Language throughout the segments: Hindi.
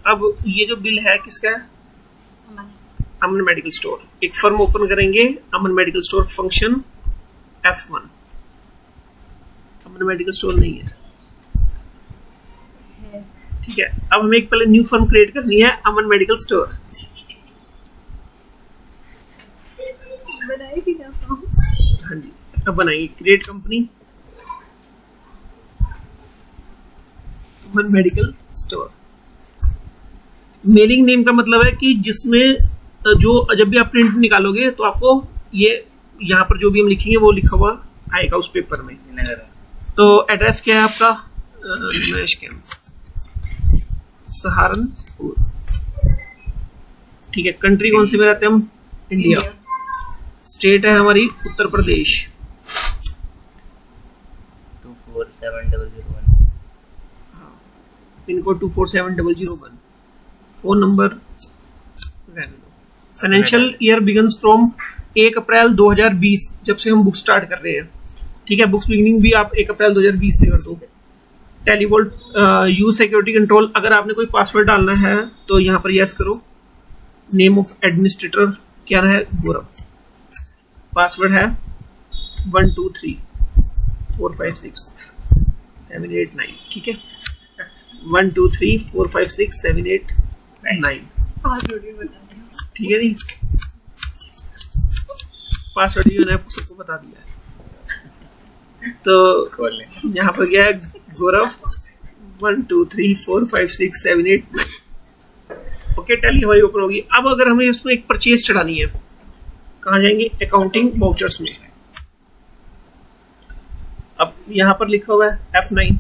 अब ये जो बिल है किसका है? अमन मेडिकल स्टोर। एक फर्म ओपन करेंगे, अमन मेडिकल स्टोर फंक्शन F1। अमन मेडिकल स्टोर नहीं है, ठीक है। अब हमें एक पहले न्यू फर्म क्रिएट करनी है, अमन मेडिकल स्टोर। हाँ जी, अब बनाएंगे क्रिएट कंपनी अमन मेडिकल स्टोर। मेलिंग नेम का मतलब है कि जिसमें जो जब भी आप प्रिंट निकालोगे तो आपको ये यहाँ पर जो भी हम लिखेंगे वो लिखा हुआ आएगा उस पेपर में। तो एड्रेस क्या है आपका? नैश कैंप, सहारनपुर, ठीक है। कंट्री कौन सी में रहते हैं हम? इंडिया। स्टेट है हमारी Uttar Pradesh. 247001। Pin code 247001। Phone number. Financial year begins from 1 अप्रैल 2020, जब से हम बुक स्टार्ट कर रहे हैं, ठीक है। बुक्स बिगिनिंग भी आप 1 अप्रैल 2020 से कर दो। टेलीवोल्ट यूज सिक्योरिटी कंट्रोल, अगर आपने कोई पासवर्ड डालना है तो यहाँ पर यस करो। नेम ऑफ एडमिनिस्ट्रेटर क्या है? गौरव। पासवर्ड है 12345678 ठीक है। 12345678 ठीक है। नहीं पासवर्ड भी मैंने सबको बता दिया है। तो यहाँ पर क्या है? गौरव 12345678 ओके। टैली हमारी ओपन होगी। अब अगर हमें इसमें एक परचेज चढ़ानी है, कहाँ जाएंगे? अकाउंटिंग वाउचर्स में। अब यहाँ पर लिखा हुआ है F9।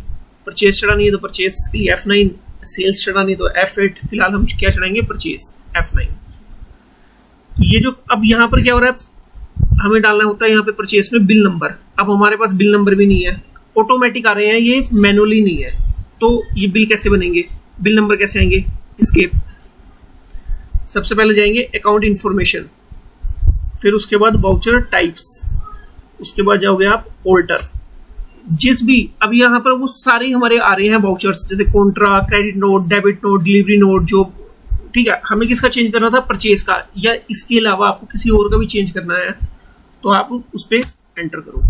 परचेज चढ़ानी है तो परचेज के लिए F9, सेल्स चढ़ानी है तो F8। फिलहाल हम क्या चढ़ाएंगे? Purchase F9। ये जो अब यहाँ पर क्या हो रहा है, हमें डालना होता है यहाँ पे परचेज में बिल नंबर। अब हमारे पास बिल नंबर भी नहीं है, ऑटोमेटिक आ रहे हैं, ये मैनुअली नहीं है। तो ये बिल कैसे बनेंगे? बिल नंबर कैसे आएंगे? एस्केप। सबसे पहले जाएंगे अकाउंट इंफॉर्मेशन, फिर उसके बाद वाउचर टाइप्स, उसके बाद जाओगे आप ऑल्टर। जिस भी अब यहाँ पर वो सारे हमारे आ रहे हैं वाउचर्स, जैसे Contra, credit note, debit note, delivery note, जो ठीक है। हमें किसका चेंज करना था? परचेज का, या इसके अलावा आपको किसी और का भी चेंज करना है तो आप उस पर एंटर करो।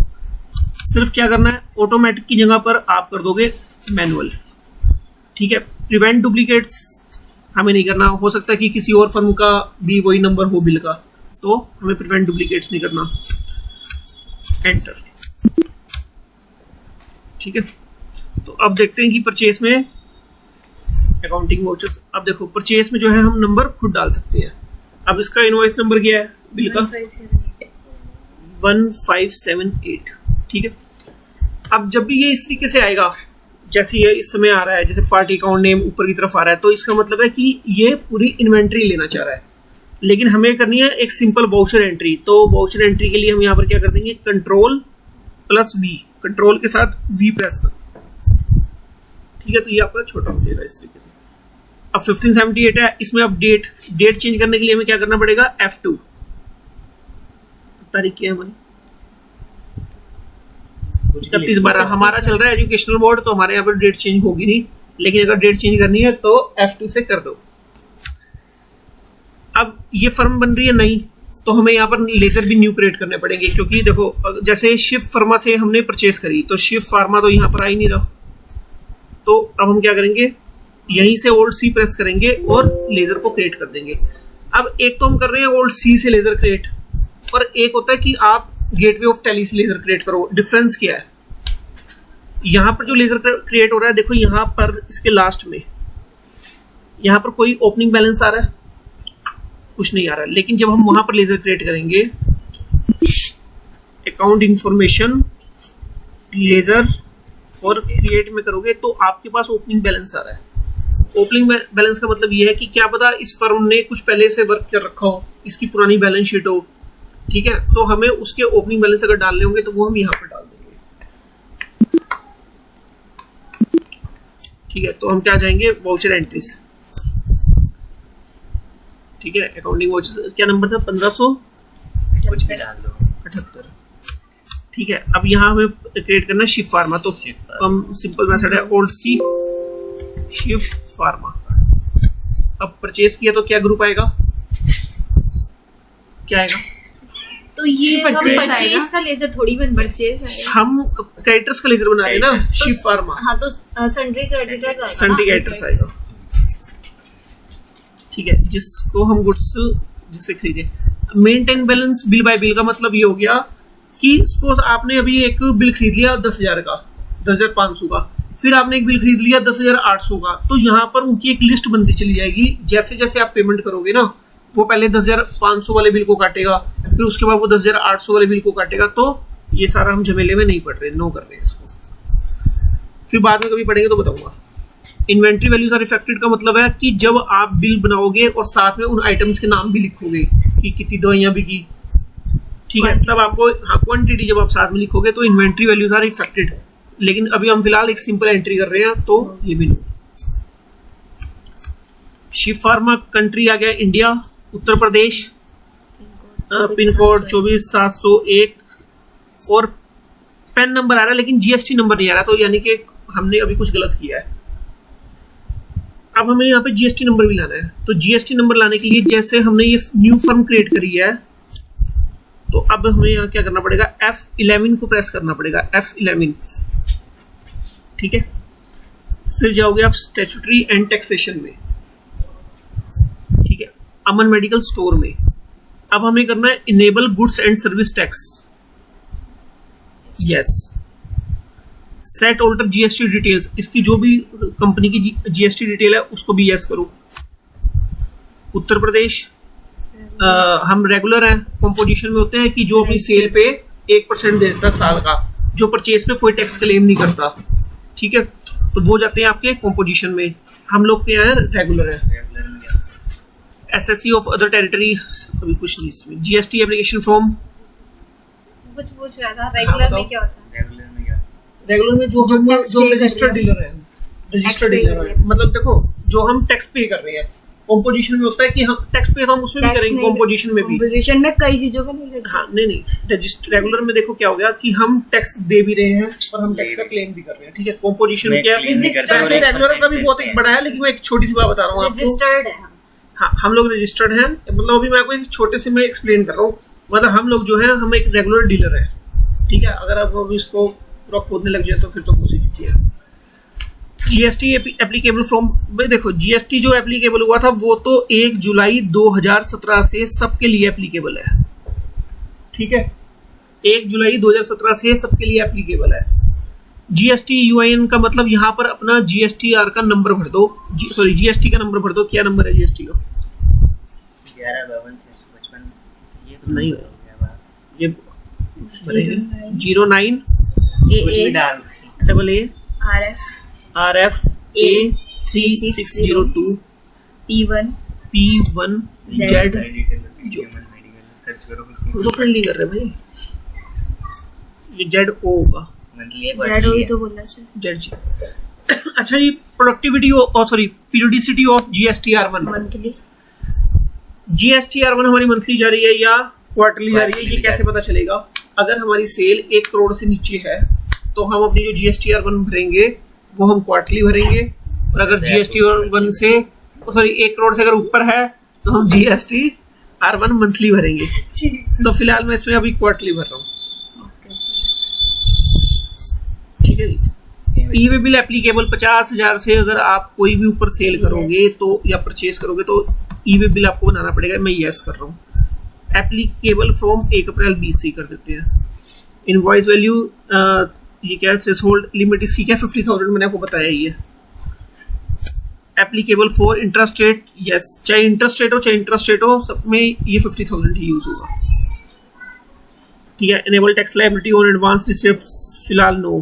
सिर्फ क्या करना है? ऑटोमेटिक की जगह पर आप कर दोगे मैनुअल, ठीक है। प्रिवेंट डुप्लीकेट्स हमें नहीं करना। हो सकता है कि किसी और फर्म का भी वही नंबर हो बिल का, तो हमें प्रिवेंट डुप्लीकेट्स नहीं करना। एंटर, ठीक है। तो अब देखते हैं कि परचेज में अकाउंटिंग वाउचर्स। अब देखो परचेज में जो है हम नंबर खुद डाल सकते हैं। अब इसका इनवॉइस नंबर क्या है बिल का? 1578 ठीक है। अब जब भी ये इस तरीके से आएगा, जैसे ये इस समय आ रहा है, जैसे पार्टी अकाउंट नेम ऊपर की तरफ आ रहा है, तो इसका मतलब है कि ये पूरी इन्वेंट्री लेना चाह रहा है। लेकिन हमें करनी है एक सिंपल वाउचर एंट्री। तो वाउचर एंट्री के लिए हम यहाँ पर क्या कर देंगे? कंट्रोल प्लस वी, कंट्रोल के साथ वी प्रेस करो, ठीक है। तो ये आपका छोटा हो जाएगा इस तरीके से। अब 1578 है, इसमें अब डेट चेंज करने के लिए हमें क्या करना पड़ेगा? F2। तारीख क्या है हमारी? 31/12 हमारा चल रहा है एजुकेशनल बोर्ड, तो हमारे यहाँ पर डेट चेंज होगी नहीं। लेकिन अगर डेट चेंज करनी है तो F2 से कर दो। अब ये फर्म बन रही है नहीं, तो हमें यहाँ पर लेटर भी न्यू क्रिएट करने पड़ेंगे, क्योंकि देखो जैसे शिव फार्मा से हमने परचेज करी तो शिव फार्मा तो यहाँ पर आ ही नहीं रहा। तो अब हम क्या करेंगे? यहीं से ओल्ड सी प्रेस करेंगे और लेजर को क्रिएट कर देंगे। अब एक तो हम कर रहे हैं ओल्ड सी से लेजर क्रिएट, और एक होता है कि आप गेटवे ऑफ टैली से लेजर क्रिएट करो। डिफरेंस क्या है? यहाँ पर जो लेजर क्रिएट हो रहा है, देखो यहाँ पर इसके लास्ट में यहाँ पर कोई ओपनिंग बैलेंस आ रहा है? कुछ नहीं आ रहा है। लेकिन जब हम वहां पर लेजर क्रिएट करेंगे, अकाउंट इंफॉर्मेशन लेजर और क्रिएट में करोगे, तो आपके पास ओपनिंग बैलेंस आ रहा है। ओपनिंग बैलेंस का मतलब ये है कि क्या पता इस फर्म ने कुछ पहले से वर्क कर रखा हो, इसकी पुरानी बैलेंस शीट हो, ठीक है। तो हमें उसके ओपनिंग बैलेंस अगर डालने होंगे तो वो हम यहाँ पर डाल देंगे, ठीक है। तो हम क्या जाएंगे? वाउचर एंट्रीज, ठीक है। अकाउंटिंग वाउचर क्या नंबर था? 1578 ठीक है। अब यहाँ हमें क्रिएट करना है शिव फार्मा, तो हम सिंपल मेथड है ओल्ड सी शिव फार्मा, अब परचेस किया तो क्या ग्रुप आएगा, क्या आएगा? तो ये परचेस का लेजर थोड़ी बन परचेस आएगा, हम क्रेडिटर्स का लेजर बना रहे हैं ना शिव फार्मा। हाँ तो सन्ड्री क्रेडिटर्स आएगा, सन्ड्री क्रेडिटर्स आएगा, ठीक है, जिसको हम गुड्स जिसे खरीदे। Maintain balance bill by bill का मतलब ये हो गया कि सपोज आपने अभी एक बिल खरीद लिया 10,000 का, 10,500 का, फिर आपने एक बिल खरीद लिया 10,800 का, तो यहाँ पर उनकी एक लिस्ट बनती चली जाएगी। जैसे जैसे आप पेमेंट करोगे ना, वो पहले 10,500 वाले बिल को काटेगा, फिर उसके बाद वो 10,800 वाले बिल को काटेगा। तो ये सारा हम झमेले में नहीं पड़ रहे, नो कर रहे हैं इसको, फिर बाद में कभी पढ़ेंगे तो बताऊंगा। इन्वेंट्री वैल्यूज आर इफेक्टेड का मतलब है कि जब आप बिल बनाओगे और साथ में उन आइटम्स के नाम भी लिखोगे कि कितनी दवाइयां बिकी, ठीक है, तब आपको क्वांटिटी जब आप साथ में लिखोगे तो इन्वेंट्री वैल्यूज आर इफेक्टेड। लेकिन अभी हम फिलहाल एक सिंपल एंट्री कर रहे हैं, तो ये भी नो। शिव फार्मा कंट्री आ गया India, Uttar Pradesh, pin code 24,701 और पैन नंबर आ रहा है लेकिन जीएसटी नंबर नहीं आ रहा, तो यानी कि हमने अभी कुछ गलत किया है। अब हमें यहाँ पे जीएसटी नंबर भी लाना है, तो जीएसटी नंबर लाने के लिए जैसे हमने ये न्यू फर्म क्रिएट करी है, तो अब हमें यहाँ क्या करना पड़ेगा, F11 को प्रेस करना पड़ेगा, F11, ठीक है। फिर जाओगे आप स्टैट्यूटरी एंड टैक्सेशन में, ठीक है, अमन मेडिकल स्टोर में। अब हमें करना है enable goods and service tax, yes. Set alter GST details, इसकी जो भी कंपनी की जीएसटी डिटेल है उसको भी यस करो। उत्तर प्रदेश, हम रेगुलर हैं, कंपोजिशन में होते हैं कि जो अपनी सेल पे 1% देता साल का, जो परचेज पे कोई टैक्स क्लेम नहीं करता, ठीक है, तो वो जाते हैं आपके कंपोजिशन में। हम लोग के यहाँ रेगुलर है। एसएससी ऑफ अदर टेरिटरी अभी कुछ नहीं इसमें। जीएसटी एप्लीकेशन फॉर्म कुछ पूछ रहा था, रेगुलर में क्या होता है? रेगुलर में जो हम रजिस्टर्ड डीलर है, रजिस्टर्ड डीलर है, मतलब देखो जो हम टैक्स पे कर रहे हैं। कंपोजिशन में होता है कि हम टैक्स पे तो हम उसमें भी करेंगे, कंपोजिशन में भी, कंपोजिशन में कई चीजों का नहीं करते। हाँ नहीं रेगुलर में देखो क्या हो गया कि हम टैक्स दे भी रहे हैं और हम टैक्स का क्लेम भी कर रहे हैं, ठीक है। कंपोजिशन में क्या वैसे रेगुलर का भी बहुत एक बड़ा है, लेकिन मैं एक छोटी सी बात बता रहा हूँ आपको, रजिस्टर्ड है। हाँ हम लोग रजिस्टर्ड हैं, मतलब अभी मैं आपको एक छोटे से मैं एक्सप्लेन कर रहा हूँ। मतलब हम लोग जो है हम एक रेगुलर डीलर है, ठीक है। अगर आप अभी इसको पूरा खोदने लग जाए तो फिर तो दूसरी चीज है। जीएसटी एप्लीकेबल फ्रॉम, भाई देखो जीएसटी जो एप्लीकेबल हुआ था वो तो 1 जुलाई 2017 से सबके लिए एप्लीकेबल है, ठीक है। 1 जुलाई 2017 से सबके लिए एप्लीकेबल है। जीएसटी यूआईएन का मतलब यहाँ पर अपना जीएसटीआर का नंबर भर दो, सॉरी जीएसटी का नंबर भर दो। क्या नंबर है जीएसटी का? 115255। ये तो नहीं ये 09 AA RF A 3602 P1 Z जो फ्रेंडली कर रहे भाई, ये ZO होगा, तो बोलना चाहिए Z। अच्छा ये productivity sorry periodicity of GSTR1 monthly, GSTR1 हमारी मंथली जा रही है या क्वार्टरली जा रही है, ये कैसे पता चलेगा? अगर हमारी सेल 1 करोड़ से नीचे है तो हम अपनी जो GSTR1 भरेंगे वो हम क्वार्टरली भरेंगे, और अगर GSTR1 से सॉरी 1 करोड़ से अगर ऊपर है तो हम GSTR1 मंथली भरेंगे। तो फिलहाल मैं इसमें अभी क्वार्टरली भर रहा हूँ, ठीक है जी। ई वे बिल एप्लीकेबल 50,000 से अगर आप कोई भी ऊपर सेल करोगे तो या परचेज करोगे तो ई वे बिल आपको बनाना पड़ेगा। मैं यस कर रहा हूँ। एप्लीकेबल फ्रॉम 1 अप्रैल 20 से कर देते हैं। इनवॉइस वैल्यू ये क्या है, थ्रेशोल्ड लिमिट इसकी क्या 50,000 मैंने आपको बताया ही है। Applicable for interest rate, yes, चाहे इंटरेस्ट रेट हो चाहे इंटरेस्ट रेट हो, सब में ये 50,000 ही यूज होगा, ठीक है। Enable tax liability on advance receipt, फिलहाल नो।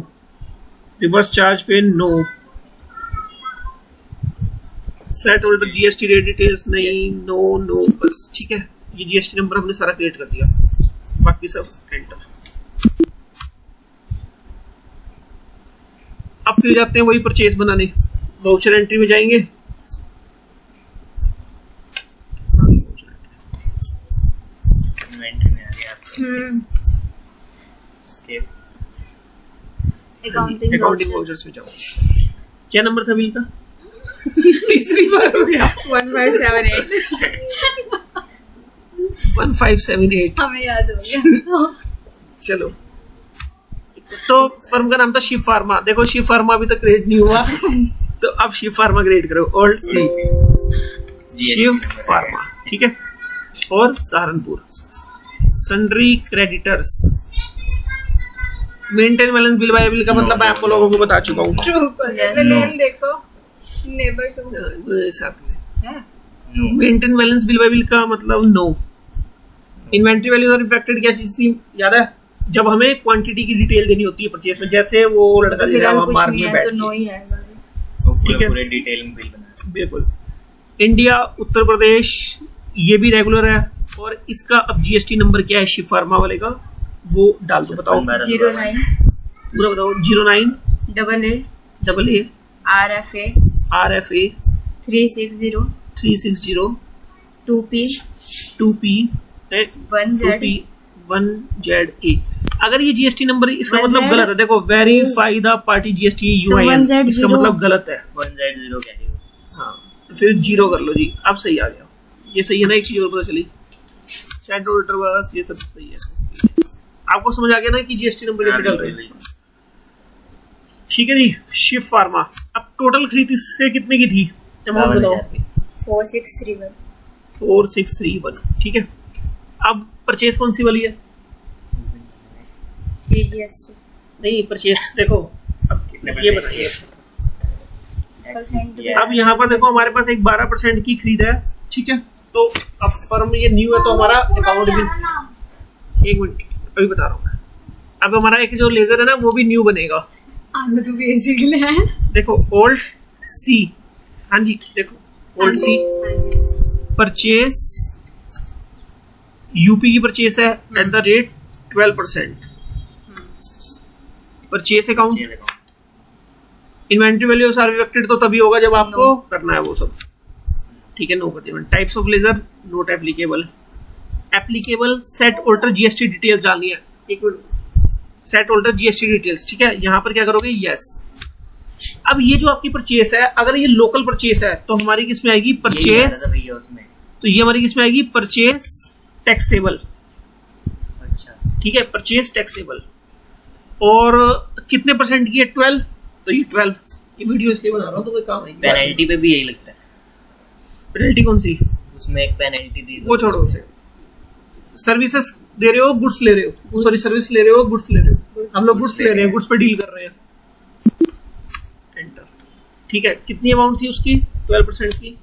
रिवर्स चार्ज पे no. Set alter GST rate details नहीं, नो नो बस, ठीक है। ये जीएसटी नंबर हमने सारा क्रिएट कर दिया, बाकी सब एंटर। अब फिर जाते हैं वही परचेज बनाने, वाउचर एंट्री में जाएंगे। इन्वेंटरी में आ गया आप। अकाउंटिंग वाउचर्स में जाओ। क्या नंबर था बिल का? तीसरी बार हो गया 1578 हमें याद हो गया। चलो, तो फर्म का नाम था शिव फार्मा। देखो शिव फार्मा अभी तक क्रिएट नहीं हुआ, तो अब शिव फार्मा क्रिएट करो। ओल्ड सी शिव फार्मा, ठीक है। और Saharanpur sundry creditors. Maintain balance bill by bill का मतलब मैं आपको लोगों को बता चुका हूँ। नेम देखो, नेबर to maintain balance bill by bill का मतलब नो। इन्वेंटरी वैल्यूज और रिफ्लेक्टेड क्या चीज थी याद है? जब हमें क्वांटिटी की डिटेल देनी होती है परचेस में, जैसे वो लड़का दे रहा है मार्क में बैठ तो नो ही है, ठीक है, पूरे डिटेल में बिल बना। बिल्कुल। इंडिया, उत्तर प्रदेश, ये भी रेगुलर है। और इसका अब जीएसटी नंबर क्या है शिव फार्मा वाले का, वो डाल दो, बताओ 09 पूरा बताओ। 09 AA RFA 360 2P 1ZA। अगर ये जीएसटी नंबर इसका मतलब गलत है, देखो verify the party GST UIN, इसका मतलब गलत है 1Z0 क्या है? हाँ, तो फिर 0 कर लो जी। अब सही आ गया, ये सही है ना? एक चीज और पता चली, सेट ऑर्डर बस ये सब सही है। आपको समझ आ गया ना कि जीएसटी नंबर कैसे डाल रहे हैं? ठीक है जी। शिव फार्मा। अब टोटल खरीद इससे कितने की थी अमाउंट बताओ? 4631, ठीक है। अब परचेज कौन सी वाली है? CGST नहीं, परचेज देखो अब ये बताइए। अब यहाँ पर देखो हमारे पास एक 12% की खरीद है, ठीक है। तो अब फर्म ये न्यू है तो हमारा अकाउंट भी, एक मिनट अभी बता रहा हूँ मैं। अब हमारा एक जो लेजर है ना वो भी न्यू बनेगा। आज तो बेसिक है। देखो ओल्ड सी, हाँ जी देखो ओल्ड सी परचेस, यूपी की परचेस है eight the rate 12%। Purchase account, inventory value सारे रिफ्लेक्टेड तो तभी होगा जब आपको करना है वो सब, ठीक है। नो कर दिया। Types of ledger not applicable. Applicable set alter GST details डालनी है। एक minute, set alter GST details, ठीक है। यहाँ पर क्या करोगे? यस। अब ये जो आपकी परचेस है, अगर ये लोकल परचेस है तो हमारी किस में आएगी? परचेस। तो ये हमारी किस में आएगी? Purchase taxable. अच्छा, ठीक है, परचेस टैक्सेबल। और कितने परसेंट की है? 12। तो ये 12, ये वीडियो इसलिए बना रहा हूँ तो कोई काम नहीं। पेनल्टी पे भी यही लगता है। पेनल्टी कौन सी? उसमें एक पेनल्टी दी, वो छोड़ो उसे। सर्विसेज दे रहे हो, गुड्स ले रहे हो, सॉरी सर्विस ले रहे हो, गुड्स ले रहे हो। हम लोग गुड्स ले रहे हैं, गुड्स पे डील कर रहे हैं। एंटर, ठीक है। कितनी अमाउंट थी उसकी? 12% की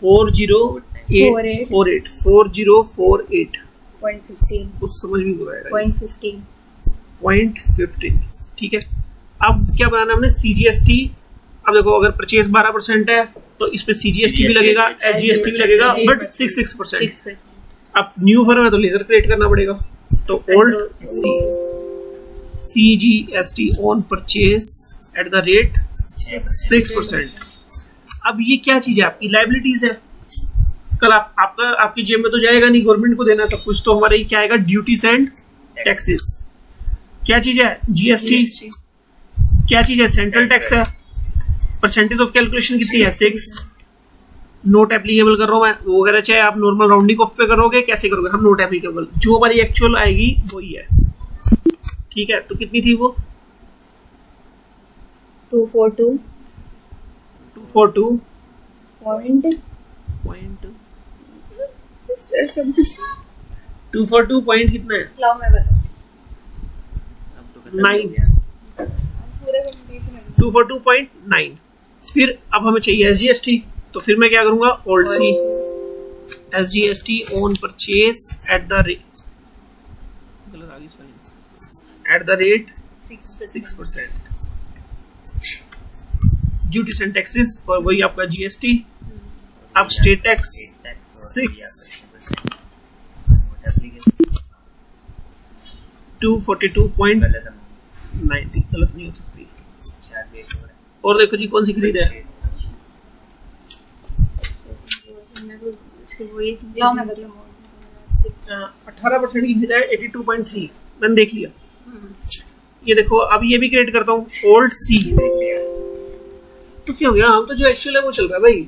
4048 कुछ समझ भी नहीं आएगा। 0.15, ठीक है। अब क्या बनाना है हमने? सीजीएसटी। अब देखो अगर परचेज 12% है तो इस पे सीजीएसटी भी लगेगा, एसजीएसटी भी लगेगा, बट 6%। अब न्यू फर्म है तो लेजर क्रिएट करना पड़ेगा। तो old CGST on purchase at the rate 6%। अब ये क्या चीज है? आपकी लाइबिलिटीज है। कल आपकी जेब में तो जाएगा नहीं, गवर्नमेंट को देना सब कुछ। तो हमारे क्या आएगा? Duties and taxes. क्या चीज है? जीएसटी। क्या चीज है? सेंट्रल टैक्स है। परसेंटेज ऑफ कैलकुलेशन कितनी है? 6। नोट एप्लीकेबल कर रहा हूं मैं, वो वगैरह चाहे आप नॉर्मल राउंडिंग ऑफ पे करोगे, कैसे करोगे? हम नोट एप्लीकेबल, जो हमारी एक्चुअल आएगी वही है, ठीक है। तो कितनी थी वो? 242 242 पॉइंट कितना है? लाओ मैं बताऊं। 9 242.9। फिर अब हमें चाहिए एसजीएसटी। तो फिर मैं क्या करूंगा? Old C SGST on purchase at the rate, गलत आ गई spelling, at the rate 6%। Duties and taxes, और वही आपका जीएसटी। अब स्टेट टैक्स 6। 242.90, गलत नहीं हो सकती। और देखो जी कौन सी खरीद है? लाओ मैं बताऊं। 18% की खरीद है 82.3, मैंने देख लिया। ये देखो अब ये भी क्रिएट करता हूँ। ओल्ड सी तो क्या हो गया, हम तो जो एक्चुअल है वो चल रहा है भाई।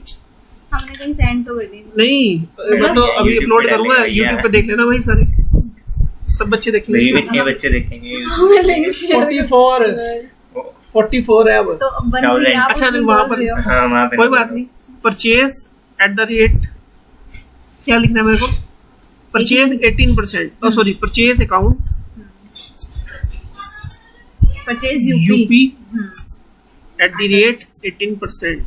हमने कहीं सेंड तो कर दी नहीं मैं तो अभी अपलोड करूंगा YouTube पे, देख लेना भाई सारे, सब बच्चे देखेंगे। मेरे भी 6 बच्चे देखेंगे। 44 है अब तो अब बन गई आप अच्छा उसमें वहाँ बोल पर रहे हो। हाँ वहाँ पे कोई बात नहीं। परचेज एट द रेट क्या लिखना है मेरे को, purchase 18%, sorry purchase account purchase UP eight the rate 18%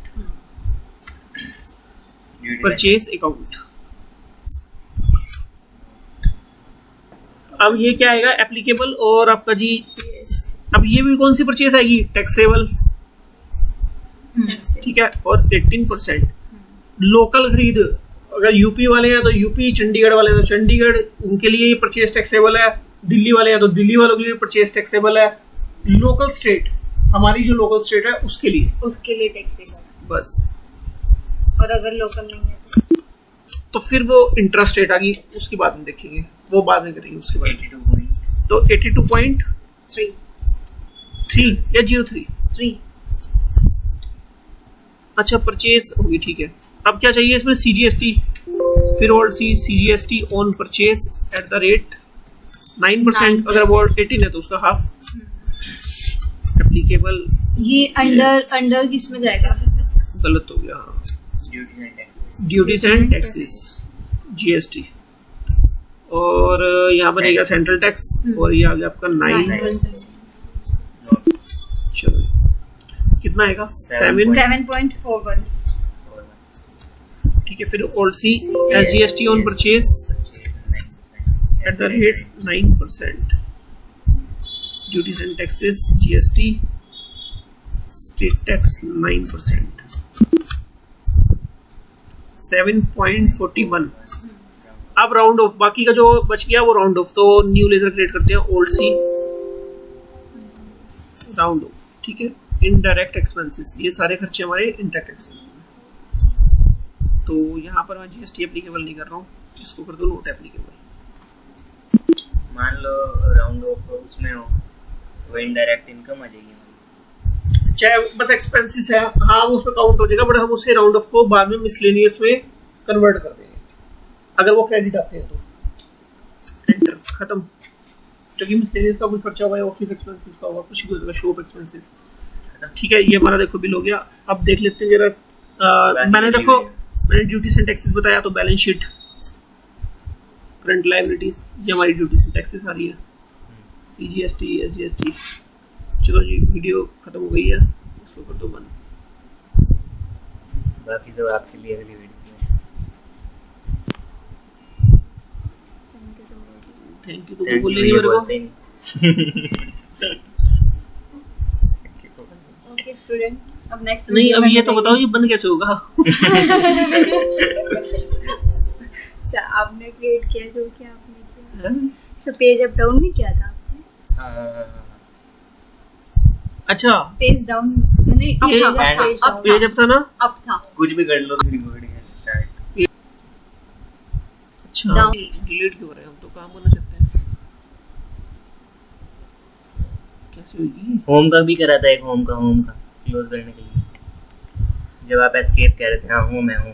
purchase account. अब ये क्या आएगा एप्लीकेबल, और आपका जी अब ये भी कौन सी परचेज आएगी, टैक्सेबल, ठीक है, और 18%। लोकल खरीद, अगर यूपी वाले हैं तो यूपी, चंडीगढ़ वाले हैं तो चंडीगढ़, उनके लिए ये परचेज टैक्सेबल है। दिल्ली वाले हैं तो दिल्ली वालों के लिए परचेज टैक्सेबल है। लोकल स्टेट, हमारी जो लोकल स्टेट है उसके लिए टैक्सेबल बस। और अगर लोकल नहीं है तो फिर वो इंट्रा स्टेट आ गई, उसकी बाद में देखेंगे, वो बाद में करेंगे उसके बाद। 82 तो 82.3 या 03 3 अच्छा परचेज होगी, ठीक है। अब क्या चाहिए इसमें, CGST, फिर और CGST on purchase at the rate 9%, अगर वो 18 है तो उसका हाफ एप्लीकेबल। ये अंडर किस में जाएगा, गलत हो गया, हाँ, ड्यूटीज एंड टैक्सेस GST, और यहाँ बनेगा सेंट्रल टैक्स, और ये आ गया आपका 9%। चलो कितना आएगा, 7.41 ठीक है। फिर all C SGST on purchase at the rate 9%, duties and taxes GST state tax 9%, 7.41। अब राउंड ऑफ, बाकी का जो बच गया वो राउंड ऑफ, तो न्यू लेजर क्रिएट करते हैं, ओल्ड सी राउंड ऑफ, ठीक है। इनडायरेक्ट एक्सपेंसेस, ये सारे खर्चे हमारे इनडायरेक्ट एक्सपेंसेस, तो यहाँ पर मैं GST एप्लीकेबल नहीं कर रहा हूँ, इसको कर दो नोट एप्लीकेबल। मान लो राउंड ऑफ उसमें हो तो इनडायरेक्ट इनकम आ जाएगी, चाहे बस एक्सपेंसेस है, हाँ वो उसमें काउंट हो जाएगा, बट हम उसे राउंड ऑफ को बाद में मिसलेनियस में कन्वर्ट कर देंगे, अगर वो क्रेडिट आते हैं तो। एंटर, खत्म। क्योंकि मिसलेनियस का कुछ खर्चा होगा, ऑफिस एक्सपेंसेस का होगा, कुछ भी होगा, शॉप एक्सपेंसेस, ठीक है। ये हमारा देखो बिल हो गया। अब देख लेते हैं जरा, मैंने ड्यूटीज एंड टैक्सेस बताया, तो बैलेंस शीट, करंट लायबिलिटीज, ये हमारी ड्यूटीज एंड टैक्सेस आ रही है, CGST SGST। चलो जी, वीडियो खत्म हो गई है, उसको कर दो बंद, बाकी तो आपके लिए अगली वीडियो थैंक यू तो बोलेंगे मेरे को। ओके स्टूडेंट, अब नेक्स्ट नहीं, अब ये तो बताओ ये बंद कैसे होगा। आपने क्रिएट किया जो कि आपने किया, सो पेज अप डाउन में क्या था आपने? अच्छा पेज डाउन नहीं, अब पेज अप था ना, अप था, कुछ भी कर लो, रिकॉर्डिंग स्टार्ट। अच्छा डिलीट क्यों हो रहा है, हम तो काम करना चाहते हैं, कैसे होगी। होम का भी करा था, एक होम का क्लोज करने के लिए, जब आप एस्केप कह रहे थे, हाँ होम है होम।